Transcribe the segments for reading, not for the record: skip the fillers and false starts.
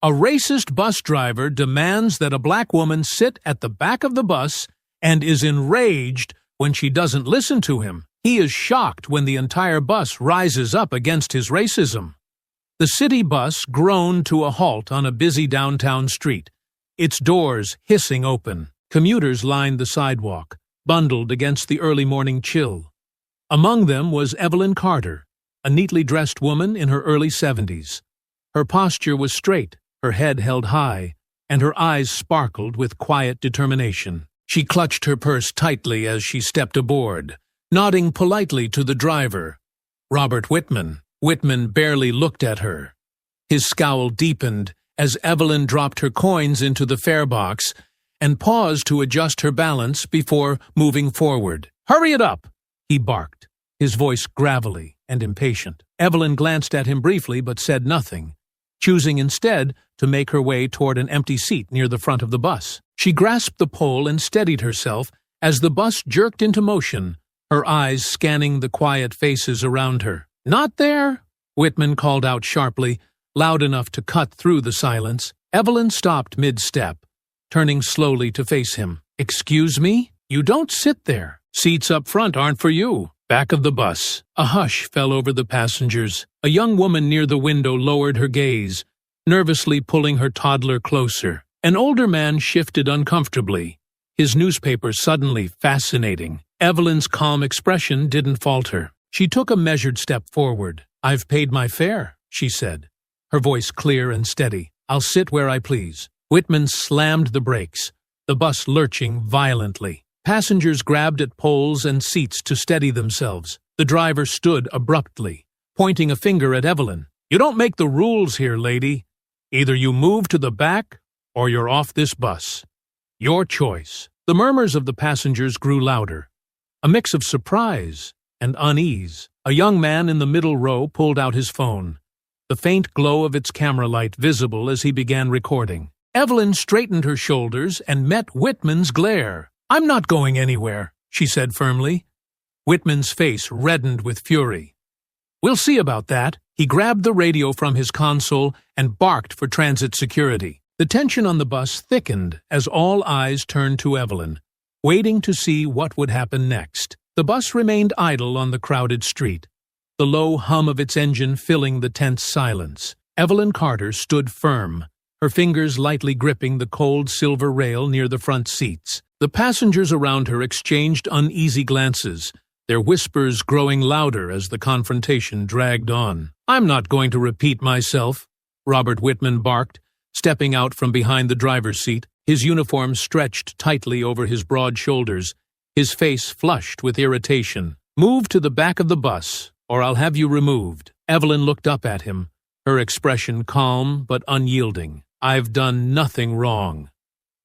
A racist bus driver demands that a black woman sit at the back of the bus and is enraged when she doesn't listen to him. He is shocked when the entire bus rises up against his racism. The city bus groaned to a halt on a busy downtown street, its doors hissing open. Commuters lined the sidewalk, bundled against the early morning chill. Among them was Evelyn Carter, a neatly dressed woman in her early 70s. Her posture was straight, her head held high, and her eyes sparkled with quiet determination. She clutched her purse tightly as she stepped aboard, nodding politely to the driver, Robert Whitman. Whitman barely looked at her. His scowl deepened as Evelyn dropped her coins into the fare box and paused to adjust her balance before moving forward. "Hurry it up!" he barked, his voice gravelly and impatient. Evelyn glanced at him briefly but said nothing, choosing instead to make her way toward an empty seat near the front of the bus. She grasped the pole and steadied herself as the bus jerked into motion, her eyes scanning the quiet faces around her. "Not there!" Whitman called out sharply, loud enough to cut through the silence. Evelyn stopped mid-step, turning slowly to face him. "Excuse me? You don't sit there. Seats up front aren't for you." Back of the bus. A hush fell over the passengers. A young woman near the window lowered her gaze, nervously pulling her toddler closer. An older man shifted uncomfortably, his newspaper suddenly fascinating. Evelyn's calm expression didn't falter. She took a measured step forward. "I've paid my fare," she said, her voice clear and steady. "I'll sit where I please." Whitman slammed the brakes, the bus lurching violently. Passengers grabbed at poles and seats to steady themselves. The driver stood abruptly, pointing a finger at Evelyn. "You don't make the rules here, lady. Either you move to the back, or you're off this bus. Your choice." The murmurs of the passengers grew louder, a mix of surprise and unease. A young man in the middle row pulled out his phone, the faint glow of its camera light visible as he began recording. Evelyn straightened her shoulders and met Whitman's glare. "I'm not going anywhere," she said firmly. Whitman's face reddened with fury. "We'll see about that." He grabbed the radio from his console and barked for transit security. The tension on the bus thickened as all eyes turned to Evelyn, waiting to see what would happen next. The bus remained idle on the crowded street, the low hum of its engine filling the tense silence. Evelyn Carter stood firm, her fingers lightly gripping the cold silver rail near the front seats. The passengers around her exchanged uneasy glances, their whispers growing louder as the confrontation dragged on. "I'm not going to repeat myself," Robert Whitman barked, stepping out from behind the driver's seat, his uniform stretched tightly over his broad shoulders, his face flushed with irritation. "Move to the back of the bus, or I'll have you removed." Evelyn looked up at him, her expression calm but unyielding. "I've done nothing wrong.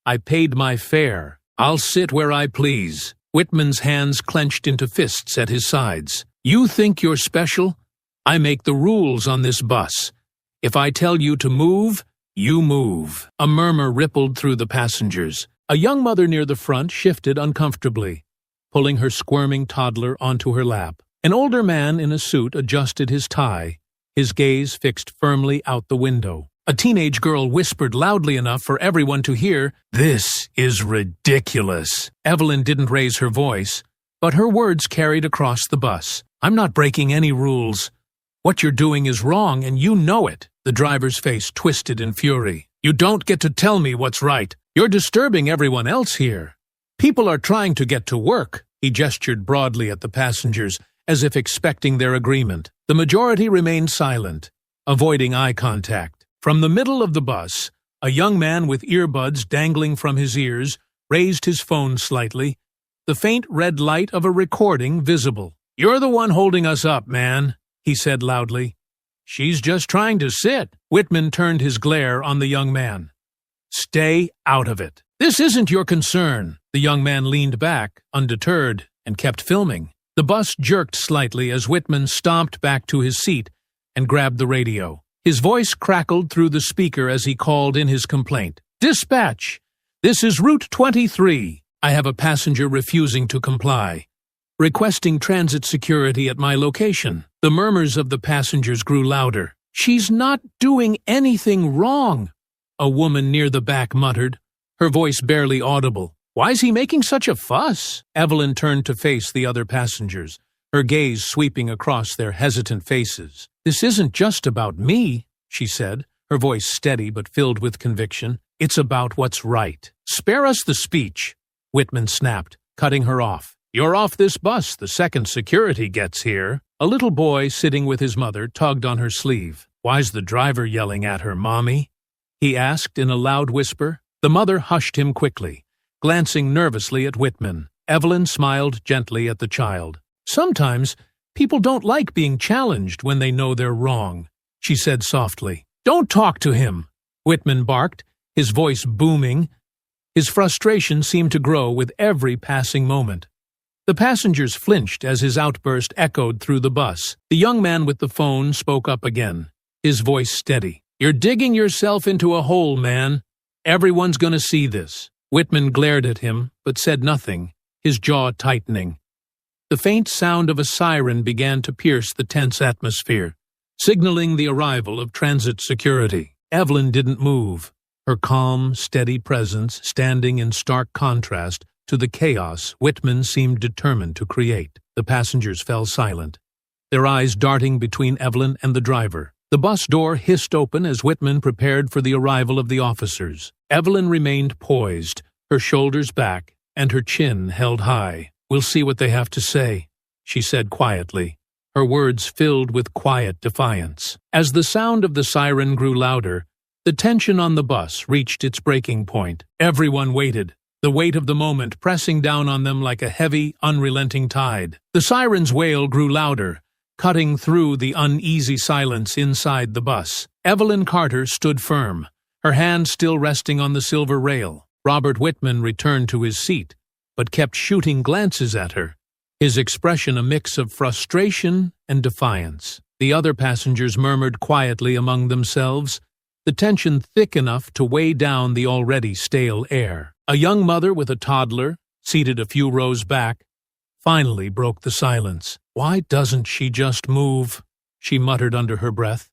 I paid my fare. I'll sit where I please." Whitman's hands clenched into fists at his sides. "You think you're special? I make the rules on this bus. If I tell you to move, you move." A murmur rippled through the passengers. A young mother near the front shifted uncomfortably, pulling her squirming toddler onto her lap. An older man in a suit adjusted his tie, his gaze fixed firmly out the window. A teenage girl whispered loudly enough for everyone to hear, "This is ridiculous." Evelyn didn't raise her voice, but her words carried across the bus. "I'm not breaking any rules. What you're doing is wrong, and you know it." The driver's face twisted in fury. "You don't get to tell me what's right. You're disturbing everyone else here. People are trying to get to work." He gestured broadly at the passengers, as if expecting their agreement. The majority remained silent, avoiding eye contact. From the middle of the bus, a young man with earbuds dangling from his ears raised his phone slightly, the faint red light of a recording visible. "You're the one holding us up, man," he said loudly. "She's just trying to sit." Whitman turned his glare on the young man. "Stay out of it. This isn't your concern." The young man leaned back, undeterred, and kept filming. The bus jerked slightly as Whitman stomped back to his seat and grabbed the radio. His voice crackled through the speaker as he called in his complaint. "Dispatch! This is Route 23. I have a passenger refusing to comply, requesting transit security at my location." The murmurs of the passengers grew louder. "She's not doing anything wrong," a woman near the back muttered, her voice barely audible. Why's he making such a fuss? Evelyn turned to face the other passengers, her gaze sweeping across their hesitant faces. This isn't just about me, she said, her voice steady but filled with conviction. It's about what's right. Spare us the speech, Whitman snapped, cutting her off. You're off this bus the second security gets here. A little boy sitting with his mother tugged on her sleeve. Why's the driver yelling at her, Mommy? He asked in a loud whisper. The mother hushed him quickly, glancing nervously at Whitman. Evelyn smiled gently at the child. Sometimes people don't like being challenged when they know they're wrong, she said softly. Don't talk to him, Whitman barked, his voice booming. His frustration seemed to grow with every passing moment. The passengers flinched as his outburst echoed through the bus. The young man with the phone spoke up again, his voice steady. You're digging yourself into a hole, man. Everyone's going to see this. Whitman glared at him, but said nothing, his jaw tightening. The faint sound of a siren began to pierce the tense atmosphere, signaling the arrival of transit security. Evelyn didn't move, her calm, steady presence standing in stark contrast to the chaos Whitman seemed determined to create. The passengers fell silent, their eyes darting between Evelyn and the driver. The bus door hissed open as Whitman prepared for the arrival of the officers. Evelyn remained poised, her shoulders back and her chin held high. We'll see what they have to say, she said quietly, her words filled with quiet defiance. As the sound of the siren grew louder, the tension on the bus reached its breaking point. Everyone waited, the weight of the moment pressing down on them like a heavy, unrelenting tide. The siren's wail grew louder, cutting through the uneasy silence inside the bus. Evelyn Carter stood firm, her hand still resting on the silver rail. Robert Whitman returned to his seat, but kept shooting glances at her, his expression a mix of frustration and defiance. The other passengers murmured quietly among themselves, the tension thick enough to weigh down the already stale air. A young mother with a toddler, seated a few rows back, finally broke the silence. Why doesn't she just move? She muttered under her breath,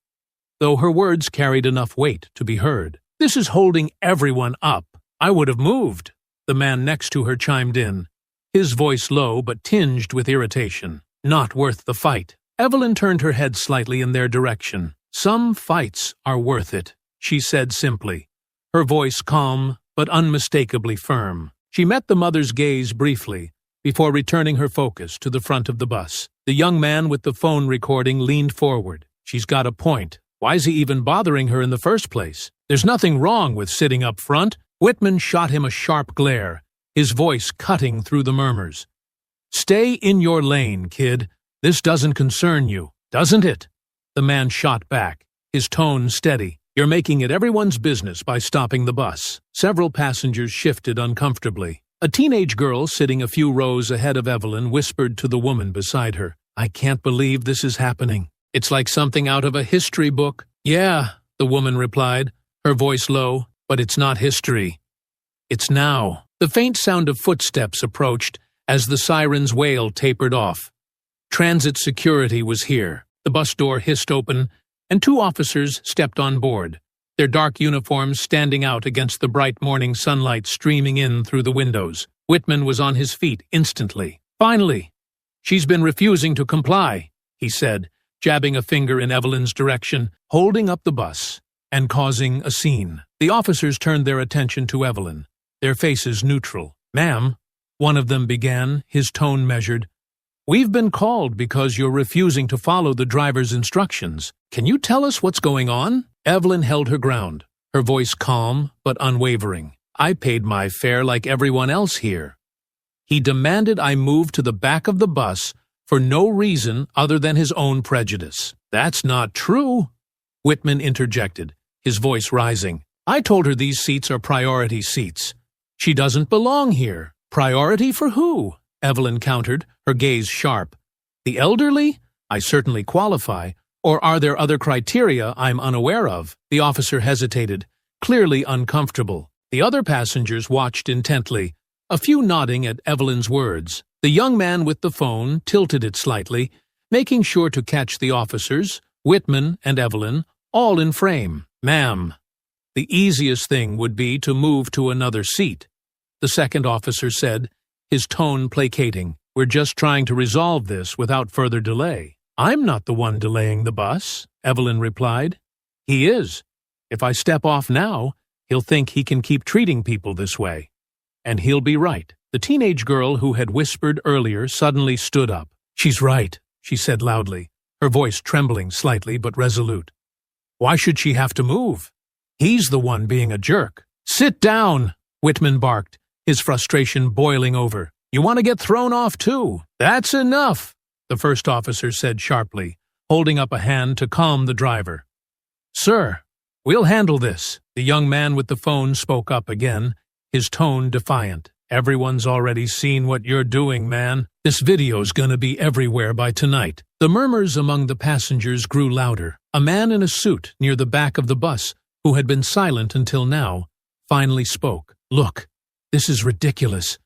though her words carried enough weight to be heard. This is holding everyone up. I would have moved, the man next to her chimed in, his voice low but tinged with irritation. Not worth the fight. Evelyn turned her head slightly in their direction. Some fights are worth it, she said simply, her voice calm but unmistakably firm. She met the mother's gaze briefly, before returning her focus to the front of the bus. The young man with the phone recording leaned forward. She's got a point. Why's he even bothering her in the first place? There's nothing wrong with sitting up front. Whitman shot him a sharp glare, his voice cutting through the murmurs. Stay in your lane, kid. This doesn't concern you, doesn't it? The man shot back, his tone steady. You're making it everyone's business by stopping the bus. Several passengers shifted uncomfortably. A teenage girl sitting a few rows ahead of Evelyn whispered to the woman beside her, I can't believe this is happening. It's like something out of a history book. Yeah, the woman replied, her voice low, but it's not history. It's now. The faint sound of footsteps approached as the siren's wail tapered off. Transit security was here. The bus door hissed open, and two officers stepped on board, their dark uniforms standing out against the bright morning sunlight streaming in through the windows. Whitman was on his feet instantly. Finally, she's been refusing to comply, he said, jabbing a finger in Evelyn's direction, holding up the bus, and causing a scene. The officers turned their attention to Evelyn, their faces neutral. Ma'am, one of them began, his tone measured. We've been called because you're refusing to follow the driver's instructions. Can you tell us what's going on? Evelyn held her ground, her voice calm but unwavering. I paid my fare like everyone else here. He demanded I move to the back of the bus for no reason other than his own prejudice. That's not true, Whitman interjected, his voice rising. I told her these seats are priority seats. She doesn't belong here. Priority for who? Evelyn countered, her gaze sharp. The elderly? I certainly qualify. Or are there other criteria I'm unaware of? The officer hesitated, clearly uncomfortable. The other passengers watched intently, a few nodding at Evelyn's words. The young man with the phone tilted it slightly, making sure to catch the officers, Whitman and Evelyn, all in frame. Ma'am, The easiest thing would be to move to another seat, the second officer said, his tone placating. We're just trying to resolve this without further delay. I'm not the one delaying the bus, Evelyn replied. He is. If I step off now, he'll think he can keep treating people this way. And he'll be right. The teenage girl who had whispered earlier suddenly stood up. She's right, she said loudly, her voice trembling slightly but resolute. Why should she have to move? He's the one being a jerk. Sit down, Whitman barked, his frustration boiling over. You want to get thrown off too? That's enough, the first officer said sharply, holding up a hand to calm the driver. Sir, we'll handle this, the young man with the phone spoke up again, his tone defiant. Everyone's already seen what you're doing, man. This video's gonna be everywhere by tonight. The murmurs among the passengers grew louder. A man in a suit near the back of the bus, who had been silent until now, finally spoke. Look, this is ridiculous.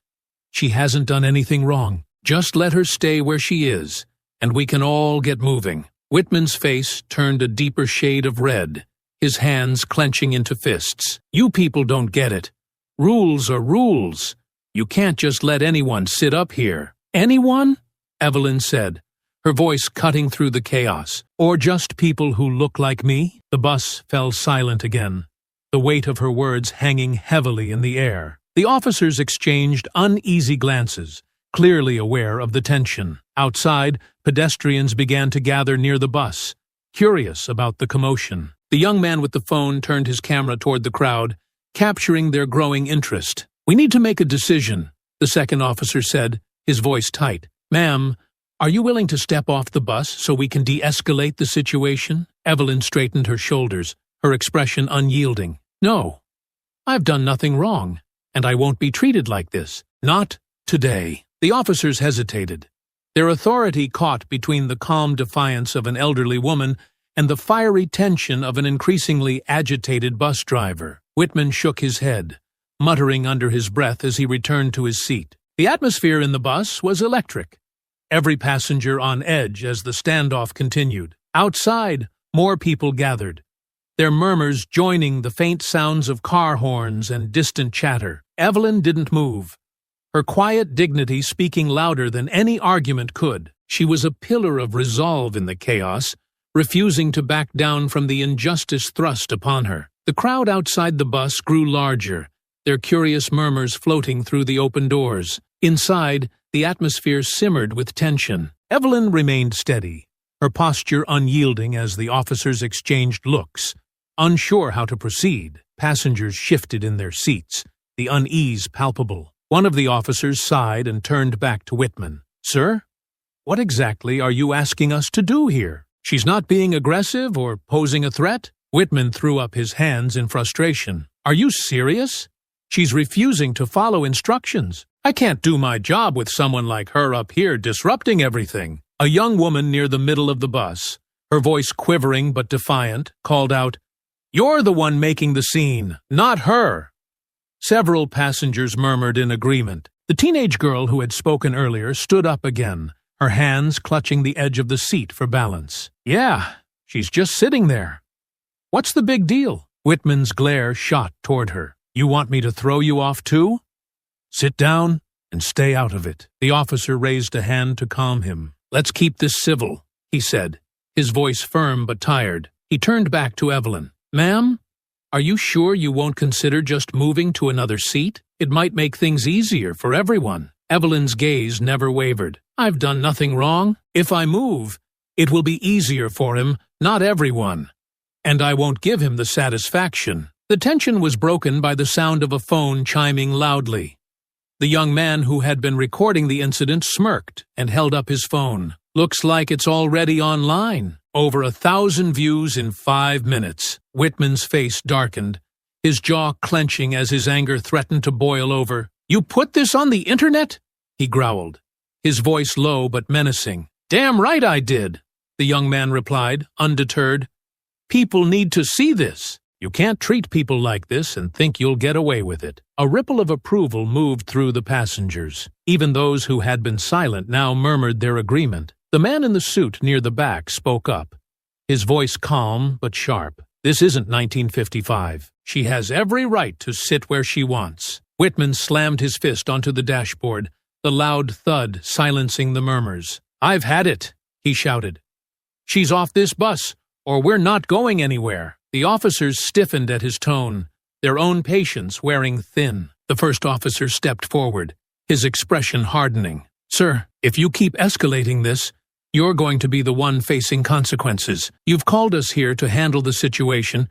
She hasn't done anything wrong. Just let her stay where she is, and we can all get moving. Whitman's face turned a deeper shade of red, his hands clenching into fists. You people don't get it. Rules are rules. You can't just let anyone sit up here. Anyone? Evelyn said, her voice cutting through the chaos. Or just people who look like me? The bus fell silent again, the weight of her words hanging heavily in the air. The officers exchanged uneasy glances, clearly aware of the tension. Outside, pedestrians began to gather near the bus, curious about the commotion. The young man with the phone turned his camera toward the crowd, capturing their growing interest. We need to make a decision, the second officer said, his voice tight. Ma'am, are you willing to step off the bus so we can de-escalate the situation? Evelyn straightened her shoulders, her expression unyielding. No, I've done nothing wrong, and I won't be treated like this. Not today. The officers hesitated, their authority caught between the calm defiance of an elderly woman and the fiery tension of an increasingly agitated bus driver. Whitman shook his head, muttering under his breath as he returned to his seat. The atmosphere in the bus was electric, every passenger on edge as the standoff continued. Outside, more people gathered, their murmurs joining the faint sounds of car horns and distant chatter. Evelyn didn't move, her quiet dignity speaking louder than any argument could. She was a pillar of resolve in the chaos, refusing to back down from the injustice thrust upon her. The crowd outside the bus grew larger, their curious murmurs floating through the open doors. Inside, the atmosphere simmered with tension. Evelyn remained steady, her posture unyielding as the officers exchanged looks. Unsure how to proceed, passengers shifted in their seats, the unease palpable. One of the officers sighed and turned back to Whitman. Sir, what exactly are you asking us to do here? She's not being aggressive or posing a threat? Whitman threw up his hands in frustration. Are you serious? She's refusing to follow instructions. I can't do my job with someone like her up here disrupting everything. A young woman near the middle of the bus, her voice quivering but defiant, called out, You're the one making the scene, not her. Several passengers murmured in agreement. The teenage girl who had spoken earlier stood up again, her hands clutching the edge of the seat for balance. Yeah, she's just sitting there. What's the big deal? Whitman's glare shot toward her. You want me to throw you off too? Sit down and stay out of it. The officer raised a hand to calm him. Let's keep this civil, he said, his voice firm but tired. He turned back to Evelyn. Ma'am, are you sure you won't consider just moving to another seat? It might make things easier for everyone. Evelyn's gaze never wavered. I've done nothing wrong. If I move, it will be easier for him, not everyone. And I won't give him the satisfaction. The tension was broken by the sound of a phone chiming loudly. The young man who had been recording the incident smirked and held up his phone. Looks like it's already online. Over 1,000 views in 5 minutes. Whitman's face darkened, his jaw clenching as his anger threatened to boil over. You put this on the internet? He growled, his voice low but menacing. Damn right I did, the young man replied, undeterred. People need to see this. You can't treat people like this and think you'll get away with it. A ripple of approval moved through the passengers. Even those who had been silent now murmured their agreement. The man in the suit near the back spoke up, his voice calm but sharp. This isn't 1955. She has every right to sit where she wants. Whitman slammed his fist onto the dashboard, the loud thud silencing the murmurs. "I've had it," he shouted. "She's off this bus, or we're not going anywhere." The officers stiffened at his tone, their own patience wearing thin. The first officer stepped forward, his expression hardening. "Sir, if you keep escalating this, you're going to be the one facing consequences. You've called us here to handle the situation,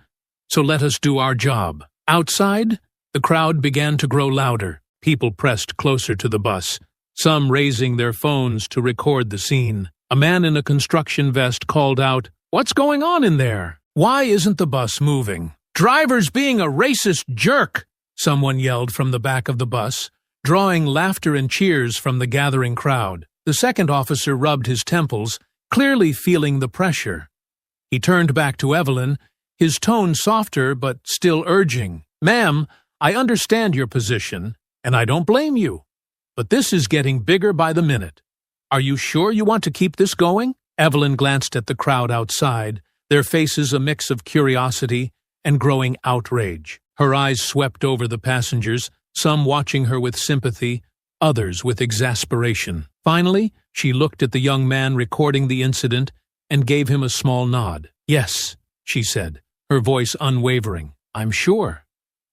so let us do our job." Outside, the crowd began to grow louder. People pressed closer to the bus, some raising their phones to record the scene. A man in a construction vest called out, "What's going on in there? Why isn't the bus moving?" "Driver's being a racist jerk," someone yelled from the back of the bus, drawing laughter and cheers from the gathering crowd. The second officer rubbed his temples, clearly feeling the pressure. He turned back to Evelyn, his tone softer but still urging. "Ma'am, I understand your position, and I don't blame you. But this is getting bigger by the minute. Are you sure you want to keep this going?" Evelyn glanced at the crowd outside, their faces a mix of curiosity and growing outrage. Her eyes swept over the passengers, some watching her with sympathy, others with exasperation. Finally, she looked at the young man recording the incident and gave him a small nod. "Yes," she said, her voice unwavering. "I'm sure.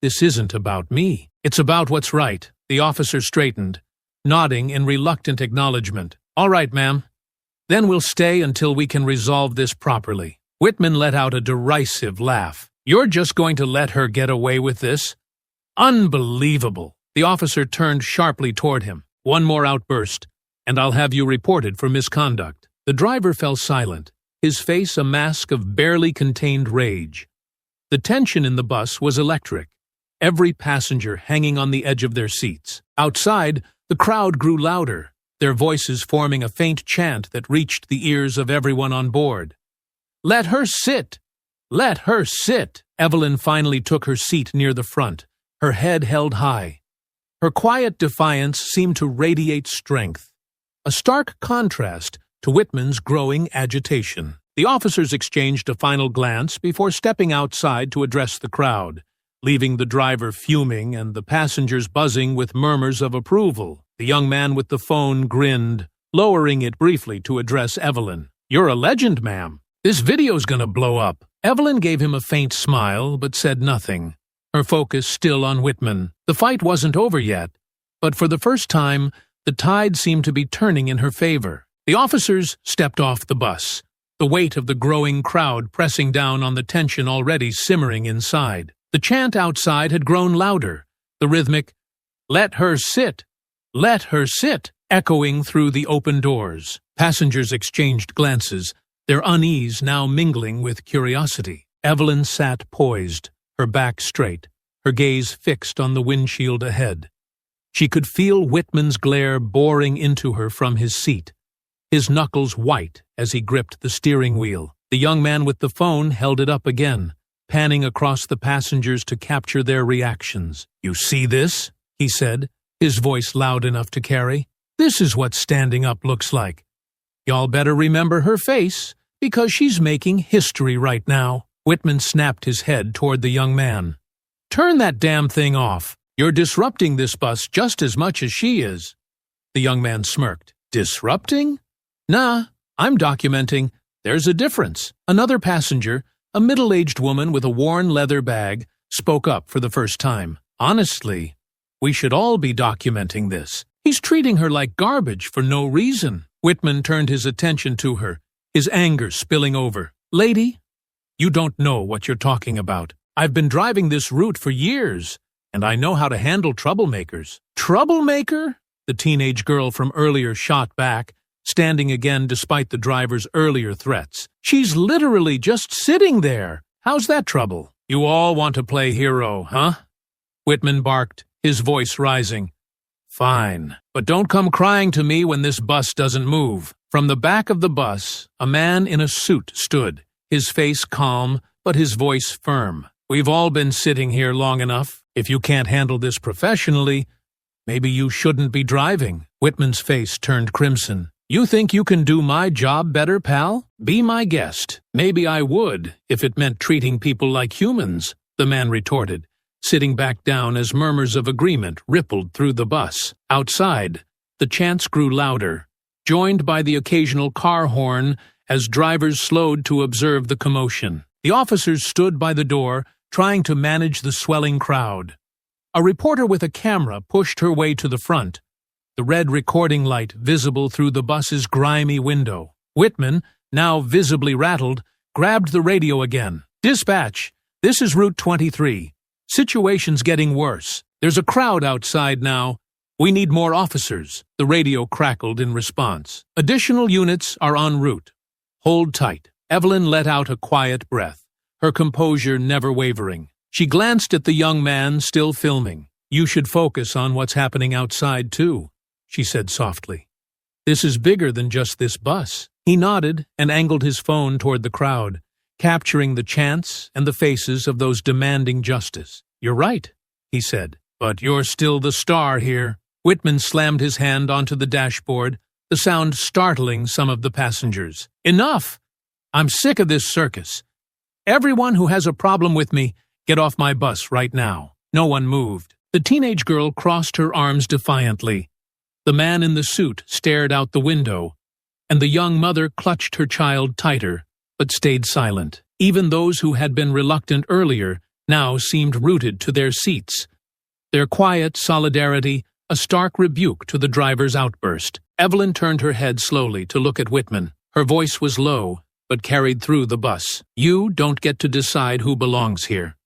This isn't about me. It's about what's right." The officer straightened, nodding in reluctant acknowledgement. "All right, ma'am. Then we'll stay until we can resolve this properly." Whitman let out a derisive laugh. "You're just going to let her get away with this? Unbelievable." The officer turned sharply toward him. "One more outburst, and I'll have you reported for misconduct." The driver fell silent, his face a mask of barely contained rage. The tension in the bus was electric, every passenger hanging on the edge of their seats. Outside, the crowd grew louder, their voices forming a faint chant that reached the ears of everyone on board. "Let her sit! Let her sit!" Evelyn finally took her seat near the front, her head held high. Her quiet defiance seemed to radiate strength, a stark contrast to Whitman's growing agitation. The officers exchanged a final glance before stepping outside to address the crowd, leaving the driver fuming and the passengers buzzing with murmurs of approval. The young man with the phone grinned, lowering it briefly to address Evelyn. "You're a legend, ma'am. This video's gonna blow up." Evelyn gave him a faint smile, but said nothing, her focus still on Whitman. The fight wasn't over yet, but for the first time, the tide seemed to be turning in her favor. The officers stepped off the bus, the weight of the growing crowd pressing down on the tension already simmering inside. The chant outside had grown louder, the rhythmic, "Let her sit! Let her sit!" echoing through the open doors. Passengers exchanged glances, their unease now mingling with curiosity. Evelyn sat poised, her back straight, her gaze fixed on the windshield ahead. She could feel Whitman's glare boring into her from his seat, his knuckles white as he gripped the steering wheel. The young man with the phone held it up again, panning across the passengers to capture their reactions. "You see this?" he said, his voice loud enough to carry. "This is what standing up looks like. Y'all better remember her face, because she's making history right now." Whitman snapped his head toward the young man. "Turn that damn thing off. You're disrupting this bus just as much as she is." The young man smirked. "Disrupting? Nah, I'm documenting. There's a difference." Another passenger, a middle-aged woman with a worn leather bag, spoke up for the first time. "Honestly, we should all be documenting this. He's treating her like garbage for no reason." Whitman turned his attention to her, his anger spilling over. "Lady, you don't know what you're talking about. I've been driving this route for years, and I know how to handle troublemakers." "Troublemaker?" the teenage girl from earlier shot back, standing again despite the driver's earlier threats. "She's literally just sitting there. How's that trouble?" "You all want to play hero, huh?" Whitman barked, his voice rising. "Fine, but don't come crying to me when this bus doesn't move." From the back of the bus, a man in a suit stood, his face calm, but his voice firm. "We've all been sitting here long enough. If you can't handle this professionally, maybe you shouldn't be driving." Whitman's face turned crimson. You think you can do my job better, pal? Be my guest. Maybe I would, if it meant treating people like humans, the man retorted, sitting back down as murmurs of agreement rippled through the bus. Outside, the chants grew louder, joined by the occasional car horn as drivers slowed to observe the commotion. The officers stood by the door, trying to manage the swelling crowd. A reporter with a camera pushed her way to the front, the red recording light visible through the bus's grimy window. Whitman, now visibly rattled, grabbed the radio again. "Dispatch, this is Route 23. Situation's getting worse. There's a crowd outside now. We need more officers," the radio crackled in response. "Additional units are en route. Hold tight." Evelyn let out a quiet breath, her composure never wavering. She glanced at the young man still filming. "You should focus on what's happening outside, too," she said softly. "This is bigger than just this bus." He nodded and angled his phone toward the crowd, capturing the chants and the faces of those demanding justice. "You're right," he said, "but you're still the star here." Whitman slammed his hand onto the dashboard, the sound startling some of the passengers. "Enough! I'm sick of this circus. Everyone who has a problem with me, get off my bus right now." No one moved. The teenage girl crossed her arms defiantly. The man in the suit stared out the window, and the young mother clutched her child tighter, but stayed silent. Even those who had been reluctant earlier now seemed rooted to their seats, their quiet solidarity a stark rebuke to the driver's outburst. Evelyn turned her head slowly to look at Whitman. Her voice was low, but carried through the bus. "You don't get to decide who belongs here.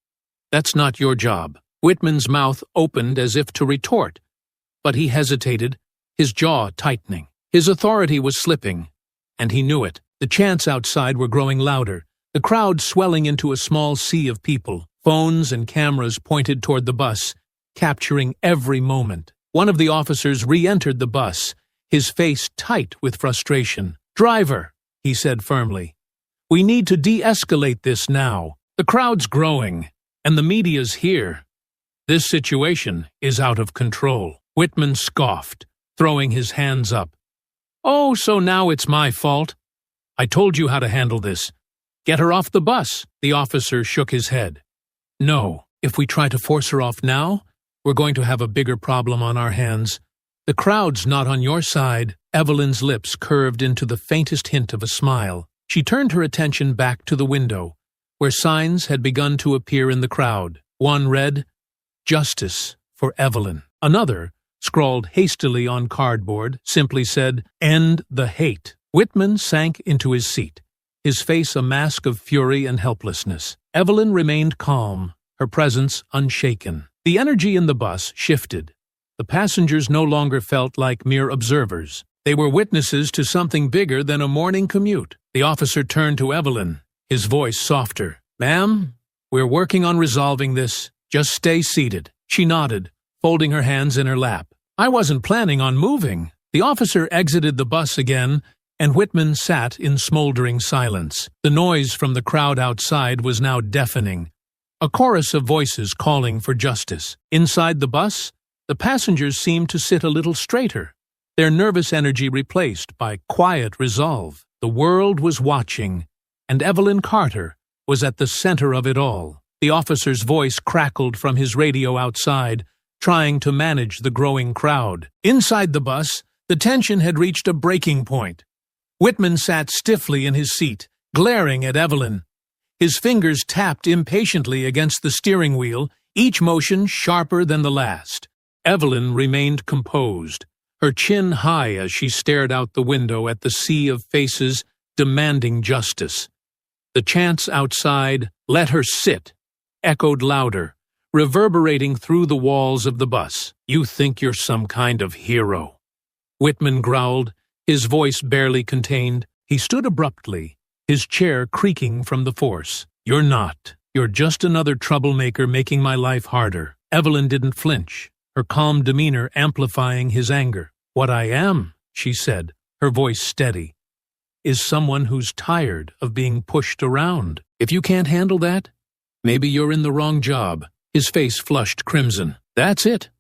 That's not your job." Whitman's mouth opened as if to retort, but he hesitated, his jaw tightening. His authority was slipping, and he knew it. The chants outside were growing louder, the crowd swelling into a small sea of people. Phones and cameras pointed toward the bus, capturing every moment. One of the officers re-entered the bus, his face tight with frustration. "Driver," he said firmly, "we need to de-escalate this now. The crowd's growing, and the media's here. This situation is out of control." Whitman scoffed, throwing his hands up. "Oh, so now it's my fault? I told you how to handle this. Get her off the bus." The officer shook his head. "No, if we try to force her off now, we're going to have a bigger problem on our hands. The crowd's not on your side." Evelyn's lips curved into the faintest hint of a smile. She turned her attention back to the window, where signs had begun to appear in the crowd. One read, "Justice for Evelyn." Another, scrawled hastily on cardboard, simply said, "End the hate." Whitman sank into his seat, his face a mask of fury and helplessness. Evelyn remained calm, her presence unshaken. The energy in the bus shifted. The passengers no longer felt like mere observers. They were witnesses to something bigger than a morning commute. The officer turned to Evelyn, his voice softer. "Ma'am, we're working on resolving this. Just stay seated." She nodded, folding her hands in her lap. "I wasn't planning on moving." The officer exited the bus again, and Whitman sat in smoldering silence. The noise from the crowd outside was now deafening, a chorus of voices calling for justice. Inside the bus, the passengers seemed to sit a little straighter, their nervous energy replaced by quiet resolve. The world was watching, and Evelyn Carter was at the center of it all. The officer's voice crackled from his radio outside, trying to manage the growing crowd. Inside the bus, the tension had reached a breaking point. Whitman sat stiffly in his seat, glaring at Evelyn. His fingers tapped impatiently against the steering wheel, each motion sharper than the last. Evelyn remained composed, her chin high as she stared out the window at the sea of faces demanding justice. The chants outside, "Let her sit," echoed louder, reverberating through the walls of the bus. "You think you're some kind of hero," Whitman growled, his voice barely contained. He stood abruptly, his chair creaking from the force. "You're not. You're just another troublemaker making my life harder." Evelyn didn't flinch, her calm demeanor amplifying his anger. "What I am," she said, her voice steady, "is someone who's tired of being pushed around. If you can't handle that, maybe you're in the wrong job." His face flushed crimson. "That's it.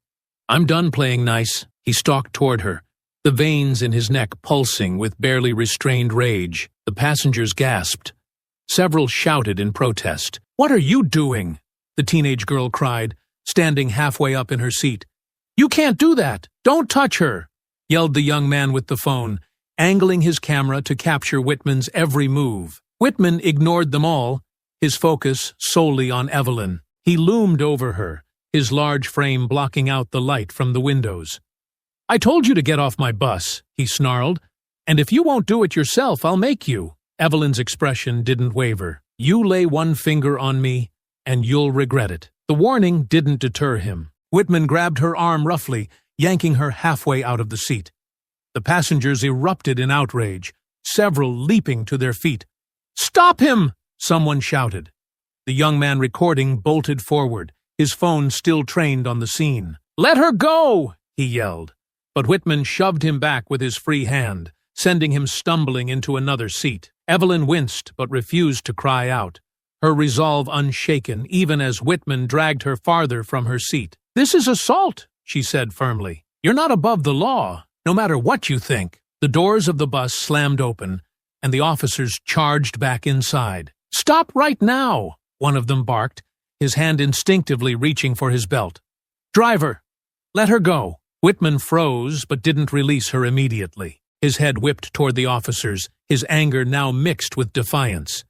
I'm done playing nice." He stalked toward her, the veins in his neck pulsing with barely restrained rage. The passengers gasped. Several shouted in protest. "What are you doing?" the teenage girl cried, standing halfway up in her seat. "You can't do that! Don't touch her!" yelled the young man with the phone, angling his camera to capture Whitman's every move. Whitman ignored them all, his focus solely on Evelyn. He loomed over her, his large frame blocking out the light from the windows. "I told you to get off my bus," he snarled, "and if you won't do it yourself, I'll make you." Evelyn's expression didn't waver. "You lay one finger on me, and you'll regret it." The warning didn't deter him. Whitman grabbed her arm roughly, yanking her halfway out of the seat. The passengers erupted in outrage, several leaping to their feet. "Stop him!" someone shouted. The young man recording bolted forward, his phone still trained on the scene. "Let her go!" he yelled. But Whitman shoved him back with his free hand, sending him stumbling into another seat. Evelyn winced but refused to cry out, her resolve unshaken even as Whitman dragged her farther from her seat. "This is assault," she said firmly. "You're not above the law, no matter what you think." The doors of the bus slammed open, and the officers charged back inside. "Stop right now!" one of them barked, his hand instinctively reaching for his belt. "Driver, let her go." Whitman froze but didn't release her immediately. His head whipped toward the officers, his anger now mixed with defiance.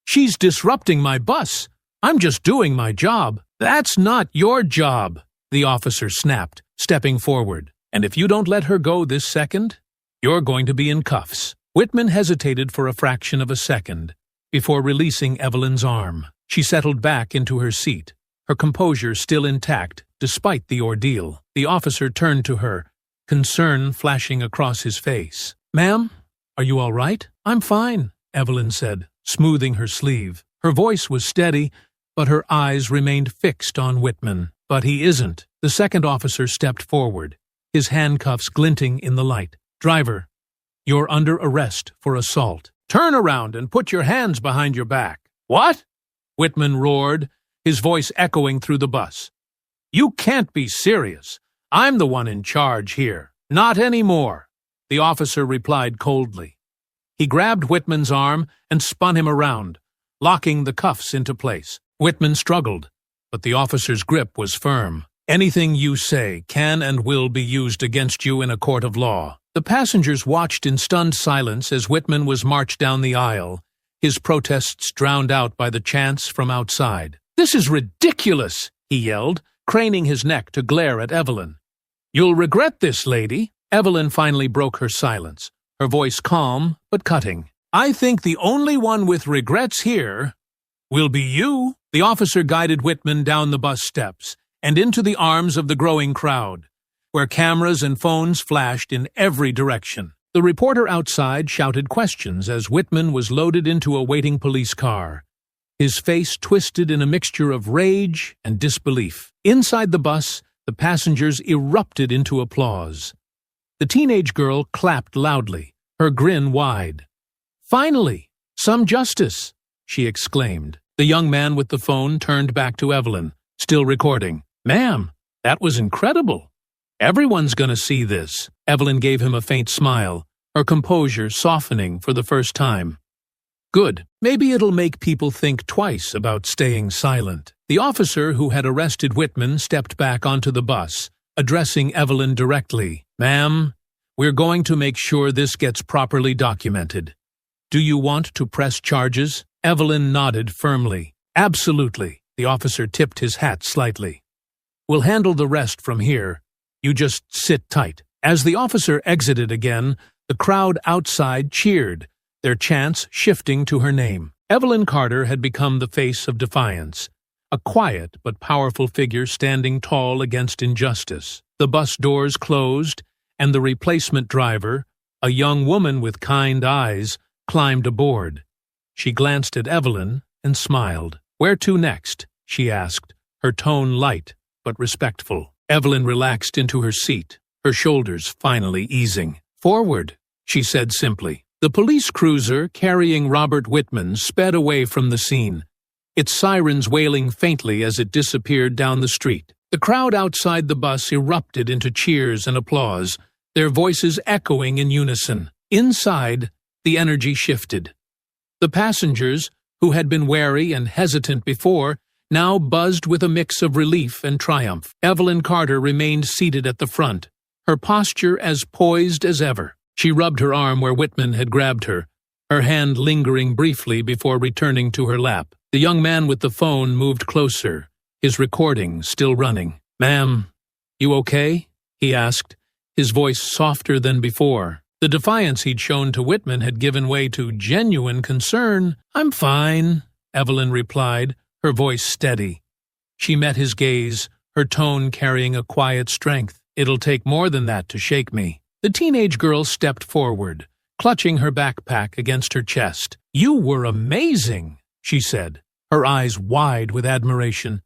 "She's disrupting my bus. I'm just doing my job." "That's not your job," the officer snapped, stepping forward. "And if you don't let her go this second, you're going to be in cuffs." Whitman hesitated for a fraction of a second before releasing Evelyn's arm. She settled back into her seat, her composure still intact despite the ordeal. The officer turned to her, concern flashing across his face. "Ma'am, are you all right?" "I'm fine," Evelyn said, smoothing her sleeve. Her voice was steady, but her eyes remained fixed on Whitman. "But he isn't." The second officer stepped forward, his handcuffs glinting in the light. "Driver, you're under arrest for assault. Turn around and put your hands behind your back." "What?" Whitman roared, his voice echoing through the bus. "You can't be serious. I'm the one in charge here." "Not anymore," the officer replied coldly. He grabbed Whitman's arm and spun him around, locking the cuffs into place. Whitman struggled, but the officer's grip was firm. "Anything you say can and will be used against you in a court of law." The passengers watched in stunned silence as Whitman was marched down the aisle, his protests drowned out by the chants from outside. "This is ridiculous," he yelled, craning his neck to glare at Evelyn. "You'll regret this, lady." Evelyn finally broke her silence, her voice calm but cutting. "I think the only one with regrets here will be you." The officer guided Whitman down the bus steps and into the arms of the growing crowd, where cameras and phones flashed in every direction. The reporter outside shouted questions as Whitman was loaded into a waiting police car, his face twisted in a mixture of rage and disbelief. Inside the bus, the passengers erupted into applause. The teenage girl clapped loudly, her grin wide. "Finally, some justice," she exclaimed. The young man with the phone turned back to Evelyn, still recording. "Ma'am, that was incredible. Everyone's gonna see this." Evelyn gave him a faint smile, her composure softening for the first time. "Good. Maybe it'll make people think twice about staying silent." The officer who had arrested Whitman stepped back onto the bus, addressing Evelyn directly. "Ma'am, we're going to make sure this gets properly documented. Do you want to press charges?" Evelyn nodded firmly. "Absolutely." The officer tipped his hat slightly. "We'll handle the rest from here. You just sit tight." As the officer exited again, the crowd outside cheered, their chants shifting to her name. Evelyn Carter had become the face of defiance, a quiet but powerful figure standing tall against injustice. The bus doors closed, and the replacement driver, a young woman with kind eyes, climbed aboard. She glanced at Evelyn and smiled. "Where to next?" she asked, her tone light but respectful. Evelyn relaxed into her seat, her shoulders finally easing. "Forward," she said simply. The police cruiser carrying Robert Whitman sped away from the scene, its sirens wailing faintly as it disappeared down the street. The crowd outside the bus erupted into cheers and applause, their voices echoing in unison. Inside, the energy shifted. The passengers, who had been wary and hesitant before, now buzzed with a mix of relief and triumph. Evelyn Carter remained seated at the front, her posture as poised as ever. She rubbed her arm where Whitman had grabbed her, her hand lingering briefly before returning to her lap. The young man with the phone moved closer, his recording still running. "Ma'am, you okay?" he asked, his voice softer than before. The defiance he'd shown to Whitman had given way to genuine concern. "I'm fine," Evelyn replied, her voice steady. She met his gaze, her tone carrying a quiet strength. "It'll take more than that to shake me." The teenage girl stepped forward, clutching her backpack against her chest. "You were amazing," she said, her eyes wide with admiration.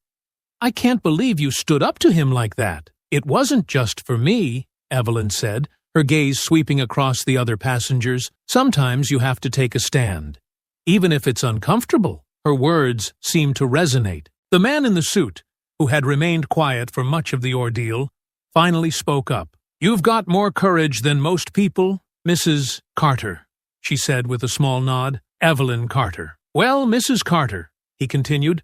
"I can't believe you stood up to him like that." "It wasn't just for me," Evelyn said, her gaze sweeping across the other passengers. "Sometimes you have to take a stand, even if it's uncomfortable." Her words seemed to resonate. The man in the suit, who had remained quiet for much of the ordeal, finally spoke up. "You've got more courage than most people, Mrs. Carter," she said with a small nod. "Evelyn Carter." "Well, Mrs. Carter," he continued,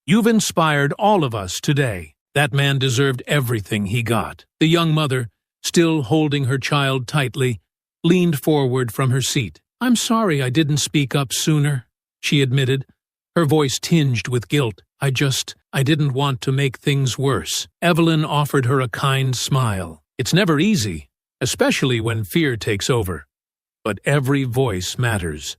"you've inspired all of us today." That man deserved everything he got. The young mother, still holding her child tightly, leaned forward from her seat. "I'm sorry I didn't speak up sooner," she admitted, her voice tinged with guilt. I didn't want to make things worse." Evelyn offered her a kind smile. "It's never easy, especially when fear takes over. But every voice matters.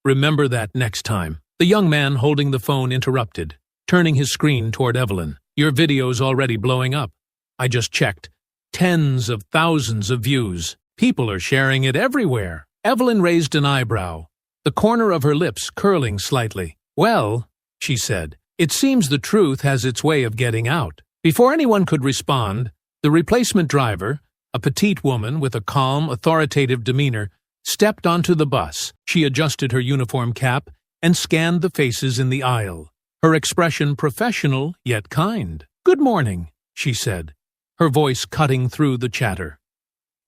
Remember that next time." The young man holding the phone interrupted, turning his screen toward Evelyn. "Your video's already blowing up. I just checked. Tens of thousands of views. People are sharing it everywhere." Evelyn raised an eyebrow, the corner of her lips curling slightly. "Well," she said, "it seems the truth has its way of getting out." Before anyone could respond, the replacement driver, a petite woman with a calm, authoritative demeanor, stepped onto the bus. She adjusted her uniform cap and scanned the faces in the aisle, her expression professional yet kind. "Good morning," she said, her voice cutting through the chatter.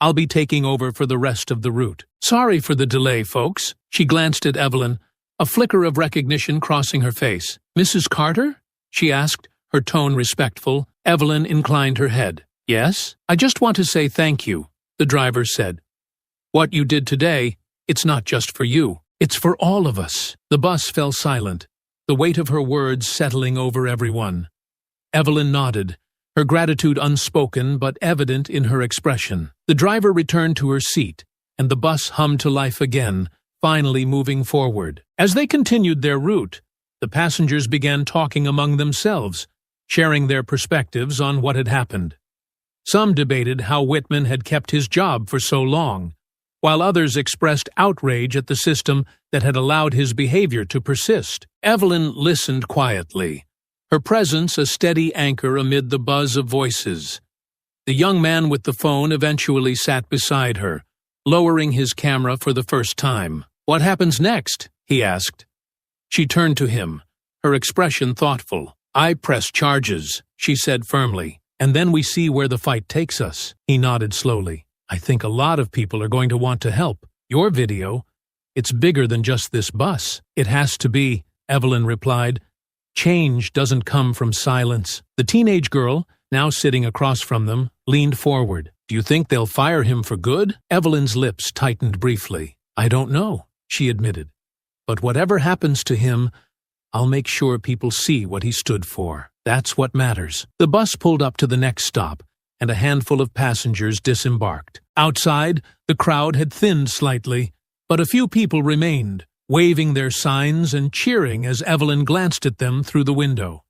"I'll be taking over for the rest of the route. Sorry for the delay, folks." She glanced at Evelyn, a flicker of recognition crossing her face. "Mrs. Carter?" she asked, her tone respectful. Evelyn inclined her head. "Yes? I just want to say thank you," the driver said. "What you did today, it's not just for you. It's for all of us." The bus fell silent, the weight of her words settling over everyone. Evelyn nodded, her gratitude unspoken but evident in her expression. The driver returned to her seat, and the bus hummed to life again, finally moving forward. As they continued their route, the passengers began talking among themselves, sharing their perspectives on what had happened. Some debated how Whitman had kept his job for so long, while others expressed outrage at the system that had allowed his behavior to persist. Evelyn listened quietly, her presence a steady anchor amid the buzz of voices. The young man with the phone eventually sat beside her, lowering his camera for the first time. "What happens next?" he asked. She turned to him, her expression thoughtful. "I press charges," she said firmly, "and then we see where the fight takes us." He nodded slowly. "I think a lot of people are going to want to help. Your video, it's bigger than just this bus." "It has to be," Evelyn replied. "Change doesn't come from silence." The teenage girl, now sitting across from them, leaned forward. "Do you think they'll fire him for good?" Evelyn's lips tightened briefly. "I don't know," she admitted. "But whatever happens to him, I'll make sure people see what he stood for. That's what matters." The bus pulled up to the next stop, and a handful of passengers disembarked. Outside, the crowd had thinned slightly, but a few people remained, waving their signs and cheering as Evelyn glanced at them through the window.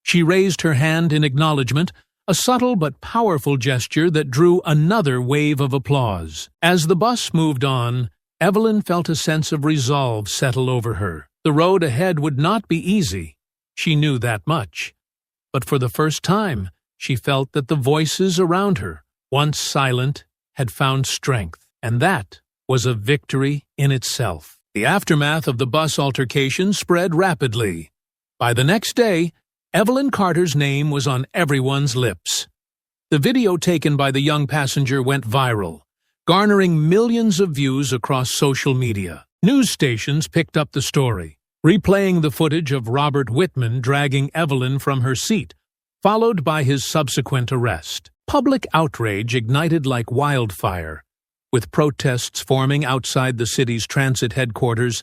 She raised her hand in acknowledgement, a subtle but powerful gesture that drew another wave of applause. As the bus moved on, Evelyn felt a sense of resolve settle over her. The road ahead would not be easy. She knew that much. But for the first time, she felt that the voices around her, once silent, had found strength, and that was a victory in itself. The aftermath of the bus altercation spread rapidly. By the next day, Evelyn Carter's name was on everyone's lips. The video taken by the young passenger went viral, garnering millions of views across social media. News stations picked up the story, replaying the footage of Robert Whitman dragging Evelyn from her seat, followed by his subsequent arrest. Public outrage ignited like wildfire, with protests forming outside the city's transit headquarters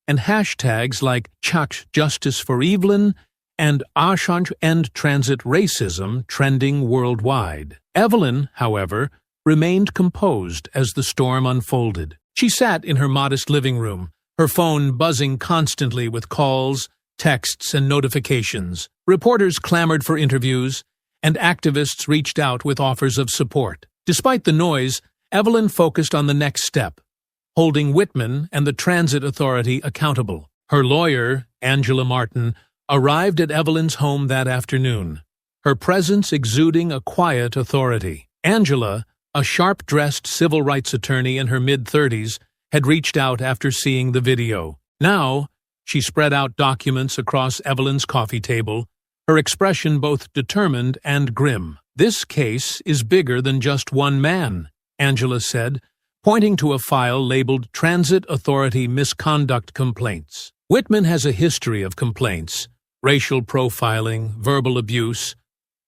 and hashtags like Chuck Justice for Evelyn and Ashanj End Transit Racism trending worldwide. Evelyn, however, remained composed as the storm unfolded. She sat in her modest living room, her phone buzzing constantly with calls, texts, and notifications. Reporters clamored for interviews, and activists reached out with offers of support. Despite the noise, Evelyn focused on the next step, holding Whitman and the Transit Authority accountable. Her lawyer, Angela Martin, arrived at Evelyn's home that afternoon, her presence exuding a quiet authority. Angela, a sharp-dressed civil rights attorney in her mid-30s, had reached out after seeing the video. Now, she spread out documents across Evelyn's coffee table, her expression both determined and grim. "This case is bigger than just one man," Angela said, pointing to a file labeled Transit Authority Misconduct Complaints. Whitman has a history of complaints, racial profiling, verbal abuse,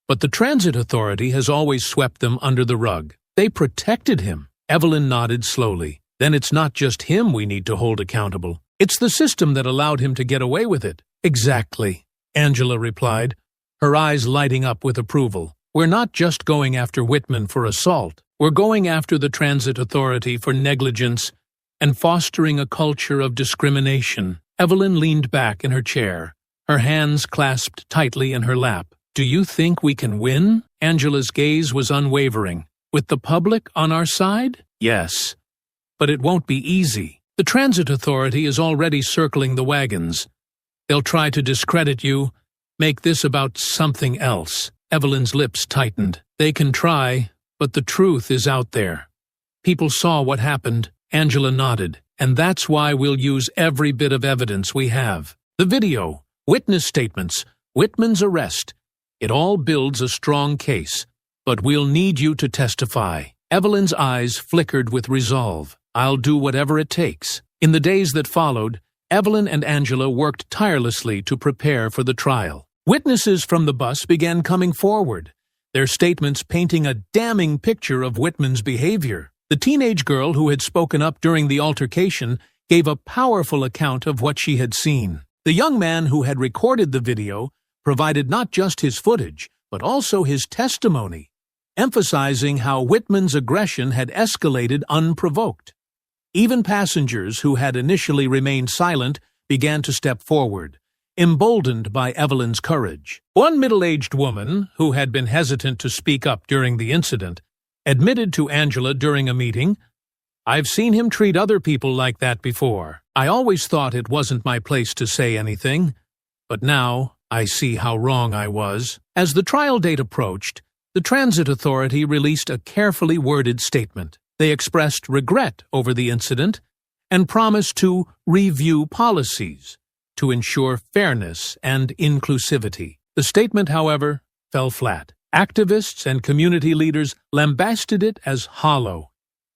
but the Transit Authority has always swept them under the rug. They protected him. Evelyn nodded slowly. Then it's not just him we need to hold accountable. It's the system that allowed him to get away with it. Exactly, Angela replied, her eyes lighting up with approval. We're not just going after Whitman for assault. We're going after the Transit Authority for negligence and fostering a culture of discrimination. Evelyn leaned back in her chair, her hands clasped tightly in her lap. Do you think we can win? Angela's gaze was unwavering. With the public on our side? Yes. But it won't be easy. The Transit Authority is already circling the wagons. They'll try to discredit you, make this about something else. Evelyn's lips tightened. They can try, but the truth is out there. People saw what happened. Angela nodded. And that's why we'll use every bit of evidence we have. The video, witness statements, Whitman's arrest. It all builds a strong case. But we'll need you to testify. Evelyn's eyes flickered with resolve. I'll do whatever it takes. In the days that followed, Evelyn and Angela worked tirelessly to prepare for the trial. Witnesses from the bus began coming forward, their statements painting a damning picture of Whitman's behavior. The teenage girl who had spoken up during the altercation gave a powerful account of what she had seen. The young man who had recorded the video provided not just his footage, but also his testimony, emphasizing how Whitman's aggression had escalated unprovoked. Even passengers who had initially remained silent began to step forward, emboldened by Evelyn's courage. One middle-aged woman, who had been hesitant to speak up during the incident, admitted to Angela during a meeting, "I've seen him treat other people like that before. I always thought it wasn't my place to say anything, but now I see how wrong I was." As the trial date approached, the Transit Authority released a carefully worded statement. They expressed regret over the incident and promised to review policies to ensure fairness and inclusivity. The statement, however, fell flat. Activists and community leaders lambasted it as hollow,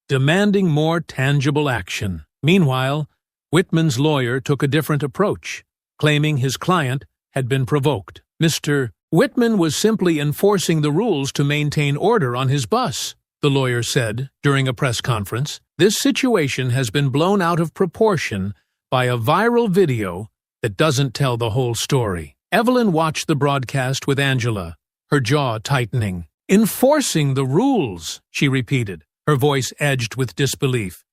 demanding more tangible action. Meanwhile, Whitman's lawyer took a different approach, claiming his client had been provoked. Mr. Whitman was simply enforcing the rules to maintain order on his bus, the lawyer said during a press conference. This situation has been blown out of proportion by a viral video that doesn't tell the whole story. Evelyn watched the broadcast with Angela, her jaw tightening. Enforcing the rules, she repeated, her voice edged with disbelief.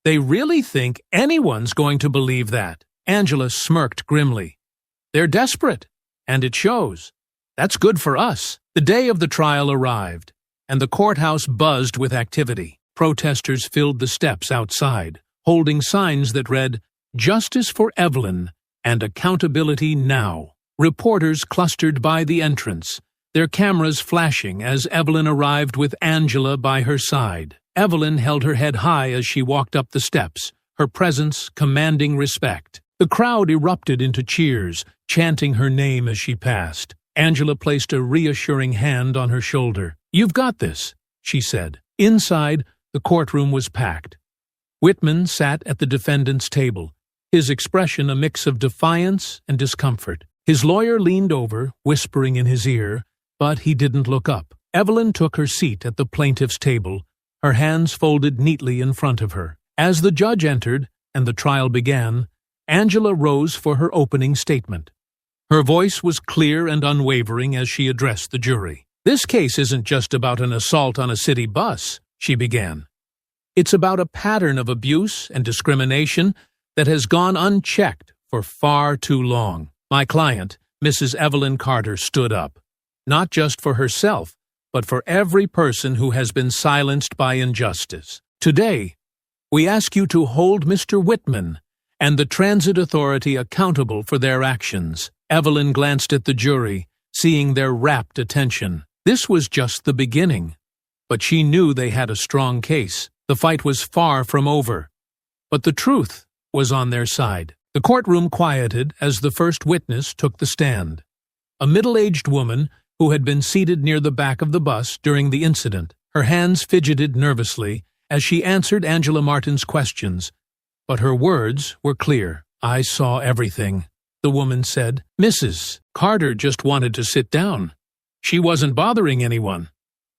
They really think anyone's going to believe that? Angela smirked grimly. They're desperate, and it shows. That's good for us. The day of the trial arrived, and the courthouse buzzed with activity. Protesters filled the steps outside, holding signs that read, "Justice for Evelyn and accountability now." Reporters clustered by the entrance, their cameras flashing as Evelyn arrived with Angela by her side. Evelyn held her head high as she walked up the steps, her presence commanding respect. The crowd erupted into cheers, chanting her name as she passed. Angela placed a reassuring hand on her shoulder. "You've got this," she said. Inside, The courtroom was packed. Whitman sat at the defendant's table, his expression a mix of defiance and discomfort. His lawyer leaned over, whispering in his ear, but he didn't look up. Evelyn took her seat at the plaintiff's table, her hands folded neatly in front of her. As the judge entered and the trial began, Angela rose for her opening statement. Her voice was clear and unwavering as she addressed the jury. "This case isn't just about an assault on a city bus," she began. "It's about a pattern of abuse and discrimination that has gone unchecked for far too long." My client, Mrs. Evelyn Carter, stood up, not just for herself, but for every person who has been silenced by injustice. "Today, we ask you to hold Mr. Whitman and the Transit Authority accountable for their actions." Evelyn glanced at the jury, seeing their rapt attention. This was just the beginning, but she knew they had a strong case. The fight was far from over, but the truth was on their side. The courtroom quieted as the first witness took the stand. A middle-aged woman who had been seated near the back of the bus during the incident. Her hands fidgeted nervously as she answered Angela Martin's questions, but her words were clear. "I saw everything," the woman said. "Mrs. Carter just wanted to sit down. She wasn't bothering anyone.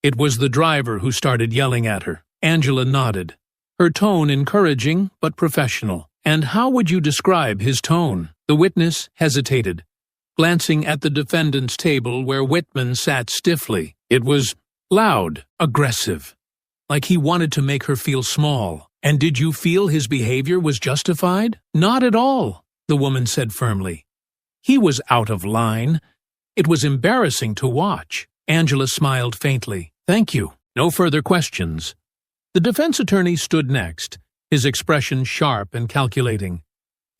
It was the driver who started yelling at her." Angela nodded, her tone encouraging but professional. "And how would you describe his tone?" The witness hesitated, glancing at the defendant's table where Whitman sat stiffly. "It was loud, aggressive, like he wanted to make her feel small." "And did you feel his behavior was justified?" "Not at all," the woman said firmly. "He was out of line. It was embarrassing to watch." Angela smiled faintly. "Thank you. No further questions." The defense attorney stood next, his expression sharp and calculating.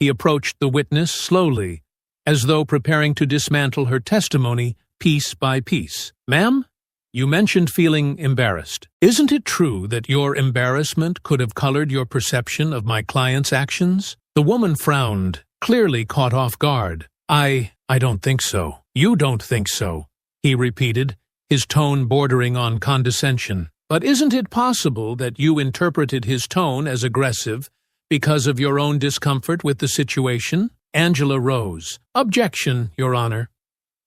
He approached the witness slowly, as though preparing to dismantle her testimony piece by piece. "Ma'am, you mentioned feeling embarrassed. Isn't it true that your embarrassment could have colored your perception of my client's actions?" The woman frowned, clearly caught off guard. I don't think so." "You don't think so," he repeated, his tone bordering on condescension. "But isn't it possible that you interpreted his tone as aggressive because of your own discomfort with the situation?" Angela rose. "Objection, Your Honor."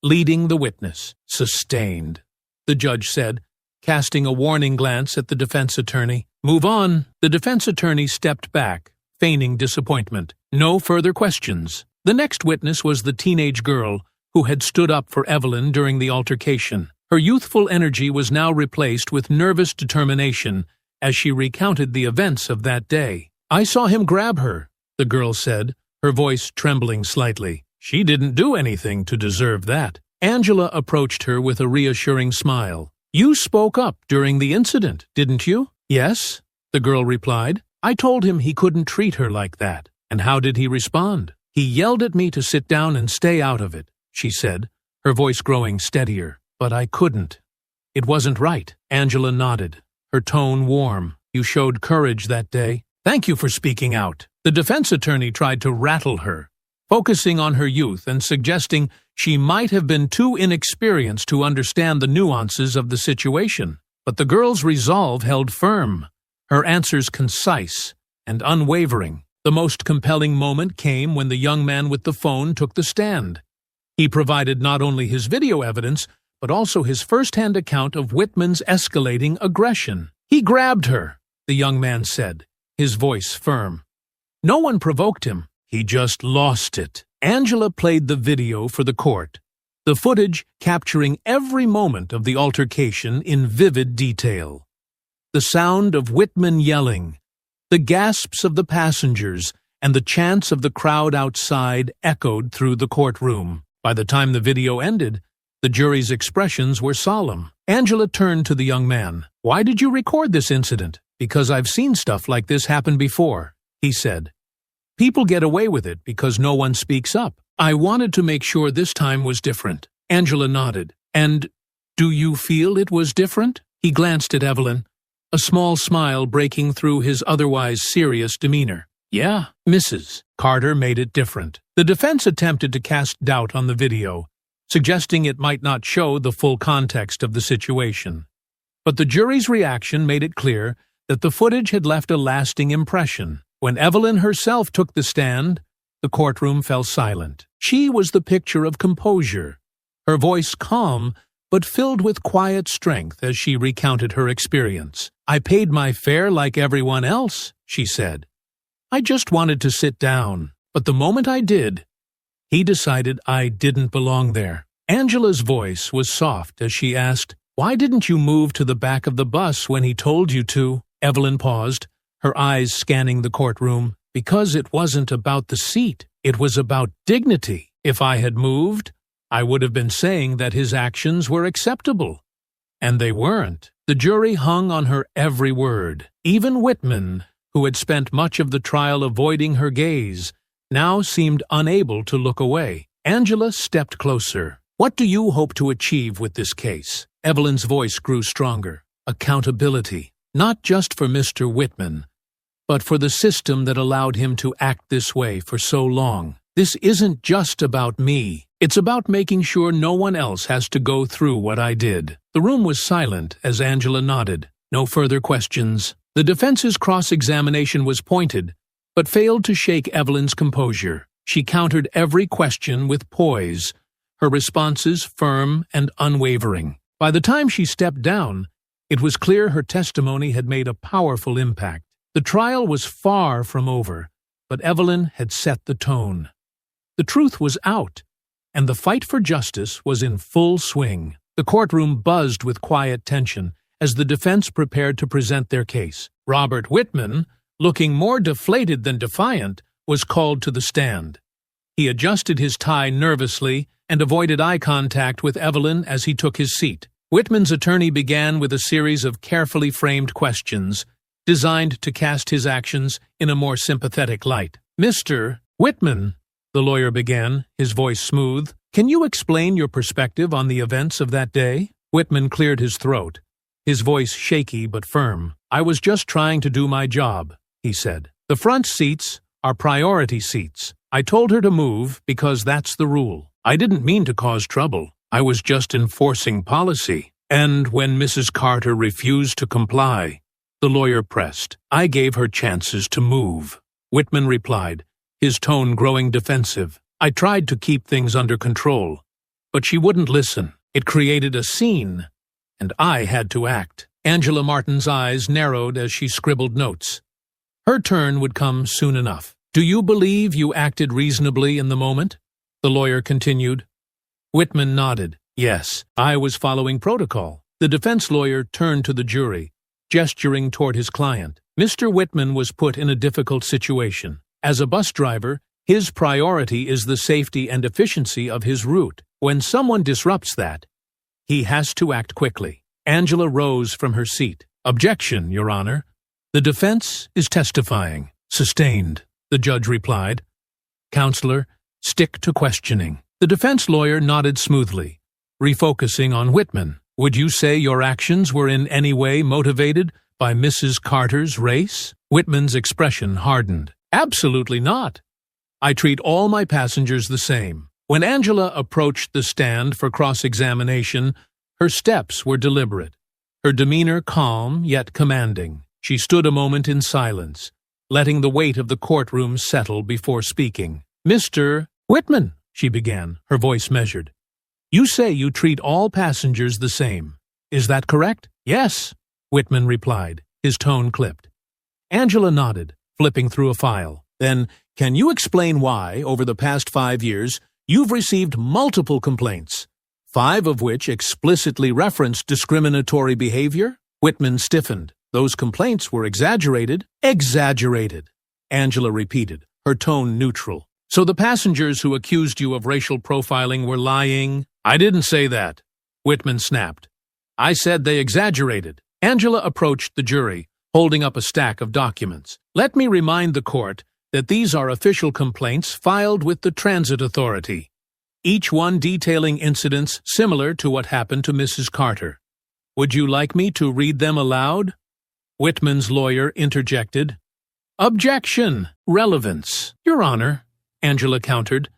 Leading the witness. "Sustained," the judge said, casting a warning glance at the defense attorney. "Move on." The defense attorney stepped back, feigning disappointment. "No further questions." The next witness was the teenage girl who had stood up for Evelyn during the altercation. Her youthful energy was now replaced with nervous determination as she recounted the events of that day. "I saw him grab her," the girl said, her voice trembling slightly. "She didn't do anything to deserve that." Angela approached her with a reassuring smile. "You spoke up during the incident, didn't you?" "Yes," the girl replied. "I told him he couldn't treat her like that." "And how did he respond?" "He yelled at me to sit down and stay out of it," she said, her voice growing steadier. "But I couldn't. It wasn't right." Angela nodded, her tone warm. "You showed courage that day. Thank you for speaking out." The defense attorney tried to rattle her, focusing on her youth and suggesting she might have been too inexperienced to understand the nuances of the situation. But the girl's resolve held firm, her answers concise and unwavering. The most compelling moment came when the young man with the phone took the stand. He provided not only his video evidence, but also his first-hand account of Whitman's escalating aggression. "He grabbed her," the young man said, his voice firm. "No one provoked him. He just lost it." Angela played the video for the court, the footage capturing every moment of the altercation in vivid detail. The sound of Whitman yelling, the gasps of the passengers, and the chants of the crowd outside echoed through the courtroom. By the time the video ended, the jury's expressions were solemn. Angela turned to the young man. "Why did you record this incident?" "Because I've seen stuff like this happen before," he said. "People get away with it because no one speaks up. I wanted to make sure this time was different." Angela nodded. "And do you feel it was different?" He glanced at Evelyn, a small smile breaking through his otherwise serious demeanor. "Yeah, Mrs. Carter made it different." The defense attempted to cast doubt on the video, suggesting it might not show the full context of the situation. But the jury's reaction made it clear that the footage had left a lasting impression. When Evelyn herself took the stand, the courtroom fell silent. She was the picture of composure, her voice calm but filled with quiet strength as she recounted her experience. "I paid my fare like everyone else," she said. "I just wanted to sit down, but the moment I did, he decided I didn't belong there." Angela's voice was soft as she asked, "Why didn't you move to the back of the bus when he told you to?" Evelyn paused, her eyes scanning the courtroom. "Because it wasn't about the seat. It was about dignity. If I had moved, I would have been saying that his actions were acceptable. And they weren't." The jury hung on her every word. Even Whitman, who had spent much of the trial avoiding her gaze, now seemed unable to look away. Angela stepped closer. "What do you hope to achieve with this case?" Evelyn's voice grew stronger. "Accountability, not just for Mr. Whitman, but for the system that allowed him to act this way for so long. This isn't just about me. It's about making sure no one else has to go through what I did." The room was silent as Angela nodded. No further questions. The defense's cross-examination was pointed, but failed to shake Evelyn's composure. She countered every question with poise, her responses firm and unwavering. By the time she stepped down, it was clear her testimony had made a powerful impact. The trial was far from over, but Evelyn had set the tone. The truth was out, and the fight for justice was in full swing. The courtroom buzzed with quiet tension as the defense prepared to present their case. Robert Whitman, looking more deflated than defiant, was called to the stand. He adjusted his tie nervously and avoided eye contact with Evelyn as he took his seat. Whitman's attorney began with a series of carefully framed questions designed to cast his actions in a more sympathetic light. "Mr. Whitman," the lawyer began, his voice smooth, "can you explain your perspective on the events of that day?" Whitman cleared his throat, his voice shaky but firm. "I was just trying to do my job," he said. "The front seats are priority seats. I told her to move because that's the rule. I didn't mean to cause trouble. I was just enforcing policy. And when Mrs. Carter refused to comply," the lawyer pressed, "I gave her chances to move." Whitman replied, his tone growing defensive. "I tried to keep things under control, but she wouldn't listen. It created a scene, and I had to act." Angela Martin's eyes narrowed as she scribbled notes. Her turn would come soon enough. "Do you believe you acted reasonably in the moment?" the lawyer continued. Whitman nodded. "Yes, I was following protocol." The defense lawyer turned to the jury, gesturing toward his client. Mr. Whitman was put in a difficult situation. As a bus driver, his priority is the safety and efficiency of his route. When someone disrupts that, he has to act quickly. Angela rose from her seat. "Objection, Your Honor. The defense is testifying." "Sustained," the judge replied. "Counselor, stick to questioning." The defense lawyer nodded smoothly, refocusing on Whitman. "Would you say your actions were in any way motivated by Mrs. Carter's race?" Whitman's expression hardened. "Absolutely not. I treat all my passengers the same." When Angela approached the stand for cross-examination, her steps were deliberate, her demeanor calm yet commanding. She stood a moment in silence, letting the weight of the courtroom settle before speaking. "Mr. Whitman," she began, her voice measured, "you say you treat all passengers the same. Is that correct?" "Yes," Whitman replied, his tone clipped. Angela nodded, flipping through a file. "Then, can you explain why, over the past 5 years, you've received multiple complaints, 5 of which explicitly referenced discriminatory behavior?" Whitman stiffened. "Those complaints were exaggerated." "Exaggerated," Angela repeated, her tone neutral. "So the passengers who accused you of racial profiling were lying?" "I didn't say that," Whitman snapped. "I said they exaggerated." Angela approached the jury, holding up a stack of documents. "Let me remind the court that these are official complaints filed with the Transit Authority, each one detailing incidents similar to what happened to Mrs. Carter. Would you like me to read them aloud?" Whitman's lawyer interjected. "Objection! Relevance." "Your Honor," Angela countered,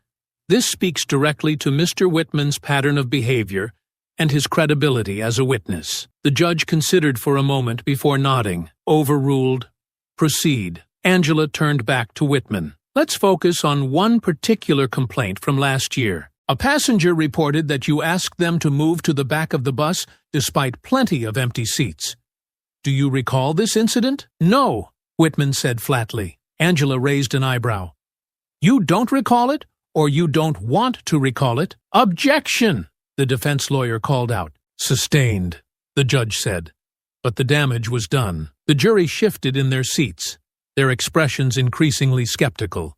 "this speaks directly to Mr. Whitman's pattern of behavior and his credibility as a witness. The judge considered for a moment before nodding. Overruled. Proceed. Angela turned back to Whitman. Let's focus on one particular complaint from last year. A passenger reported that you asked them to move to the back of the bus despite plenty of empty seats. Do you recall this incident? No, Whitman said flatly. Angela raised an eyebrow. You don't recall it, or you don't want to recall it? Objection! The defense lawyer called out. Sustained, the judge said. But the damage was done. The jury shifted in their seats, their expressions increasingly skeptical.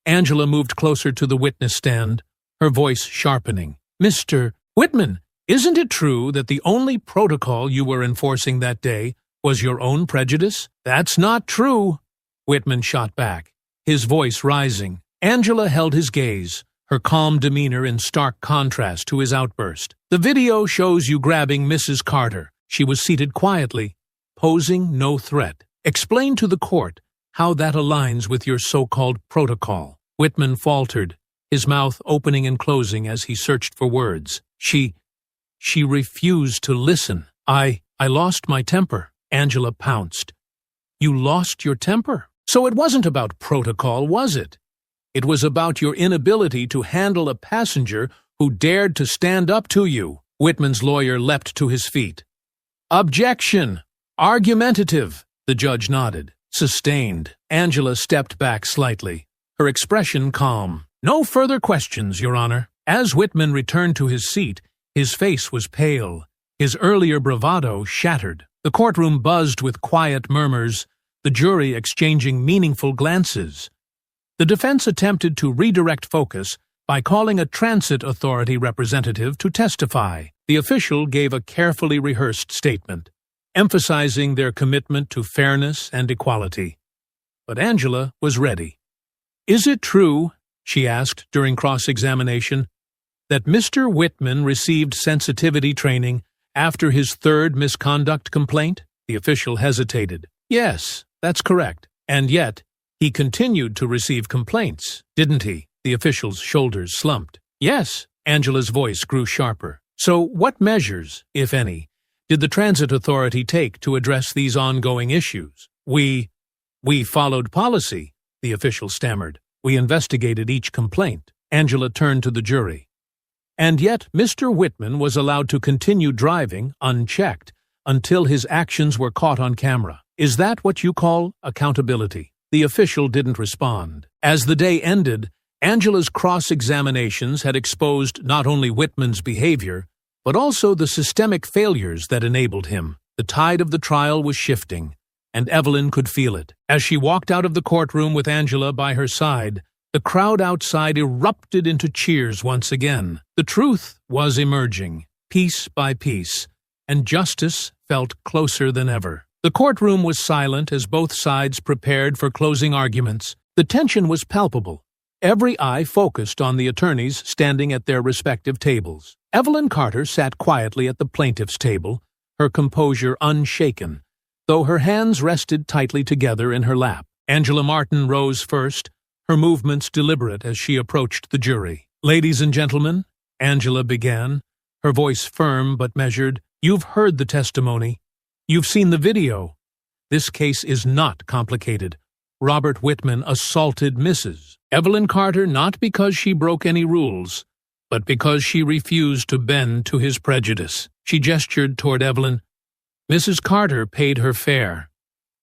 Angela moved closer to the witness stand, her voice sharpening. Mr. Whitman, isn't it true that the only protocol you were enforcing that day was your own prejudice? That's not true, Whitman shot back, his voice rising. Angela held his gaze, her calm demeanor in stark contrast to his outburst. The video shows you grabbing Mrs. Carter. She was seated quietly, posing no threat. Explain to the court how that aligns with your so-called protocol. Whitman faltered, his mouth opening and closing as he searched for words. She refused to listen. I lost my temper, Angela pounced. You lost your temper? So it wasn't about protocol, was it? It was about your inability to handle a passenger who dared to stand up to you. Whitman's lawyer leapt to his feet. Objection! Argumentative! The judge nodded. Sustained. Angela stepped back slightly, her expression calm. No further questions, Your Honor. As Whitman returned to his seat, his face was pale, his earlier bravado shattered. The courtroom buzzed with quiet murmurs, the jury exchanging meaningful glances. The defense attempted to redirect focus by calling a transit authority representative to testify. The official gave a carefully rehearsed statement, emphasizing their commitment to fairness and equality. But Angela was ready. Is it true, she asked during cross-examination, that Mr. Whitman received sensitivity training after his third misconduct complaint? The official hesitated. Yes, that's correct. And yet, he continued to receive complaints, didn't he? The official's shoulders slumped. Yes, Angela's voice grew sharper. So what measures, if any, did the transit authority take to address these ongoing issues? We followed policy, the official stammered. We investigated each complaint. Angela turned to the jury. And yet Mr. Whitman was allowed to continue driving, unchecked, until his actions were caught on camera. Is that what you call accountability? The official didn't respond. As the day ended, Angela's cross-examinations had exposed not only Whitman's behavior, but also the systemic failures that enabled him. The tide of the trial was shifting, and Evelyn could feel it. As she walked out of the courtroom with Angela by her side, the crowd outside erupted into cheers once again. The truth was emerging, piece by piece, and justice felt closer than ever. The courtroom was silent as both sides prepared for closing arguments. The tension was palpable. Every eye focused on the attorneys standing at their respective tables. Evelyn Carter sat quietly at the plaintiff's table, her composure unshaken, though her hands rested tightly together in her lap. Angela Martin rose first, her movements deliberate as she approached the jury. Ladies and gentlemen, Angela began, her voice firm but measured, you've heard the testimony. You've seen the video. This case is not complicated. Robert Whitman assaulted Mrs. Evelyn Carter not because she broke any rules, but because she refused to bend to his prejudice. She gestured toward Evelyn. Mrs. Carter paid her fare.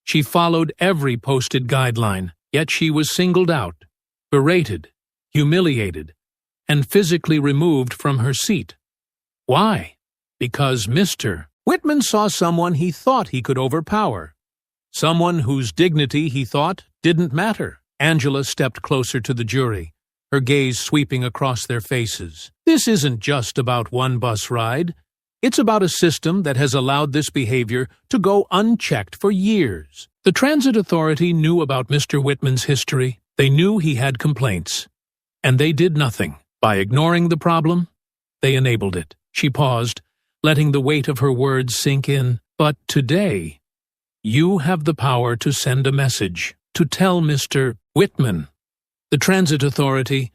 She followed every posted guideline, yet she was singled out, berated, humiliated, and physically removed from her seat. Why? Because Mr. Whitman saw someone he thought he could overpower, someone whose dignity he thought didn't matter. Angela stepped closer to the jury, her gaze sweeping across their faces. This isn't just about one bus ride. It's about a system that has allowed this behavior to go unchecked for years. The transit authority knew about Mr. Whitman's history. They knew he had complaints. And they did nothing. By ignoring the problem, they enabled it. She paused, letting the weight of her words sink in. But today, you have the power to send a message, to tell Mr. Whitman, the transit authority,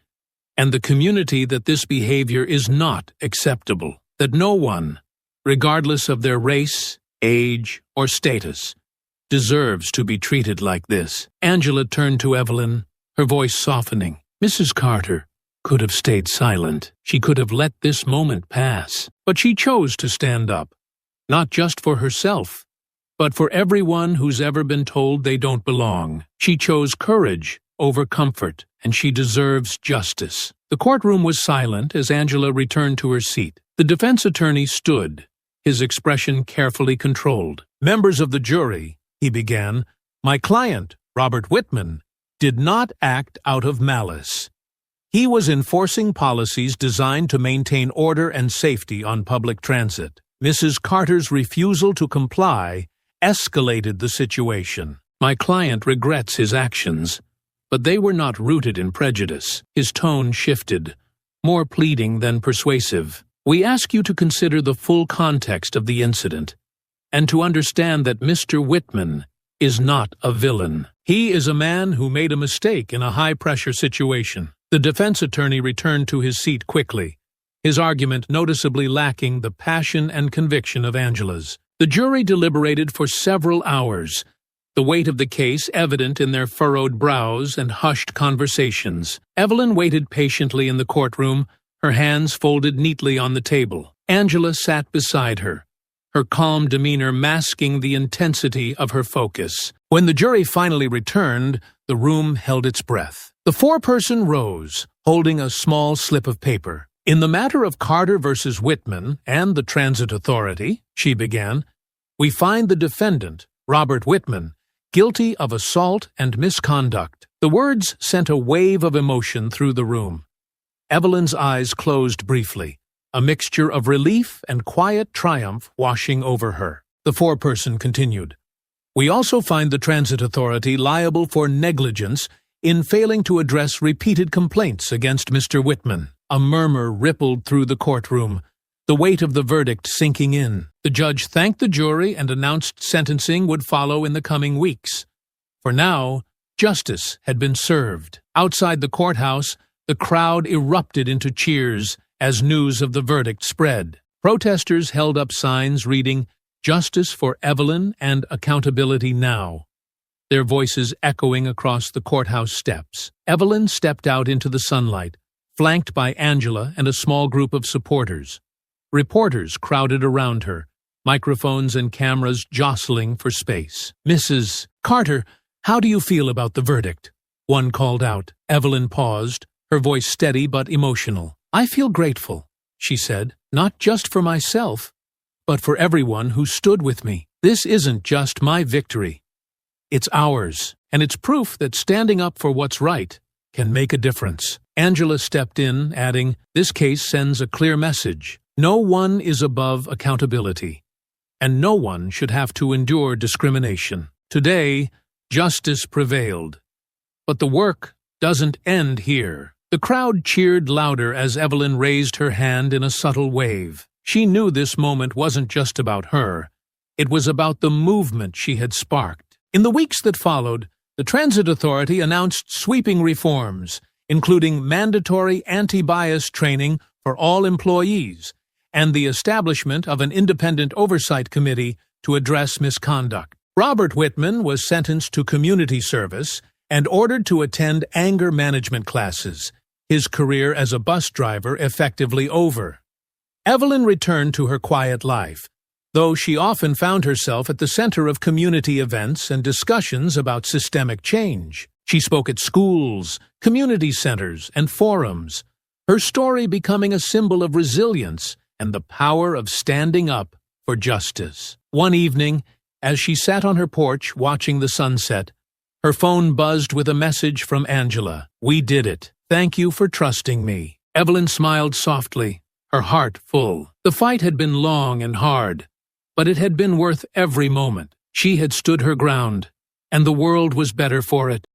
and the community that this behavior is not acceptable. that no one, regardless of their race, age, or status, deserves to be treated like this. Angela turned to Evelyn, her voice softening. Mrs. Carter could have stayed silent. She could have let this moment pass. But she chose to stand up, not just for herself, but for everyone who's ever been told they don't belong. She chose courage over comfort, and she deserves justice. The courtroom was silent as Angela returned to her seat. The defense attorney stood, his expression carefully controlled. Members of the jury, he began, my client, Robert Whitman, did not act out of malice. He was enforcing policies designed to maintain order and safety on public transit. Mrs. Carter's refusal to comply escalated the situation. My client regrets his actions, but they were not rooted in prejudice. His tone shifted, more pleading than persuasive. We ask you to consider the full context of the incident and to understand that Mr. Whitman is not a villain. He is a man who made a mistake in a high-pressure situation. The defense attorney returned to his seat quickly, his argument noticeably lacking the passion and conviction of Angela's. The jury deliberated for several hours, the weight of the case evident in their furrowed brows and hushed conversations. Evelyn waited patiently in the courtroom, her hands folded neatly on the table. Angela sat beside her, her calm demeanor masking the intensity of her focus. When the jury finally returned, the room held its breath. The foreperson rose, holding a small slip of paper. In the matter of Carter versus Whitman and the Transit Authority, she began, we find the defendant, Robert Whitman, guilty of assault and misconduct. The words sent a wave of emotion through the room. Evelyn's eyes closed briefly, a mixture of relief and quiet triumph washing over her. The foreperson continued, we also find the Transit Authority liable for negligence in failing to address repeated complaints against Mr. Whitman. A murmur rippled through the courtroom, the weight of the verdict sinking in. The judge thanked the jury and announced sentencing would follow in the coming weeks. For now, justice had been served. Outside the courthouse, the crowd erupted into cheers as news of the verdict spread. Protesters held up signs reading, Justice for Evelyn and Accountability Now, their voices echoing across the courthouse steps. Evelyn stepped out into the sunlight, flanked by Angela and a small group of supporters. Reporters crowded around her, microphones and cameras jostling for space. Mrs. Carter, how do you feel about the verdict? One called out. Evelyn paused, her voice steady but emotional. I feel grateful, she said, not just for myself, but for everyone who stood with me. This isn't just my victory. It's ours, and it's proof that standing up for what's right can make a difference. Angela stepped in, adding, this case sends a clear message. No one is above accountability, and no one should have to endure discrimination. Today, justice prevailed. But the work doesn't end here. The crowd cheered louder as Evelyn raised her hand in a subtle wave. She knew this moment wasn't just about her. It was about the movement she had sparked. In the weeks that followed, the Transit Authority announced sweeping reforms, including mandatory anti-bias training for all employees and the establishment of an independent oversight committee to address misconduct. Robert Whitman was sentenced to community service and ordered to attend anger management classes, his career as a bus driver effectively over. Evelyn returned to her quiet life, though she often found herself at the center of community events and discussions about systemic change. She spoke at schools, community centers, and forums, her story becoming a symbol of resilience and the power of standing up for justice. One evening, as she sat on her porch watching the sunset, her phone buzzed with a message from Angela. We did it. Thank you for trusting me. Evelyn smiled softly, her heart full. The fight had been long and hard, but it had been worth every moment. She had stood her ground, and the world was better for it.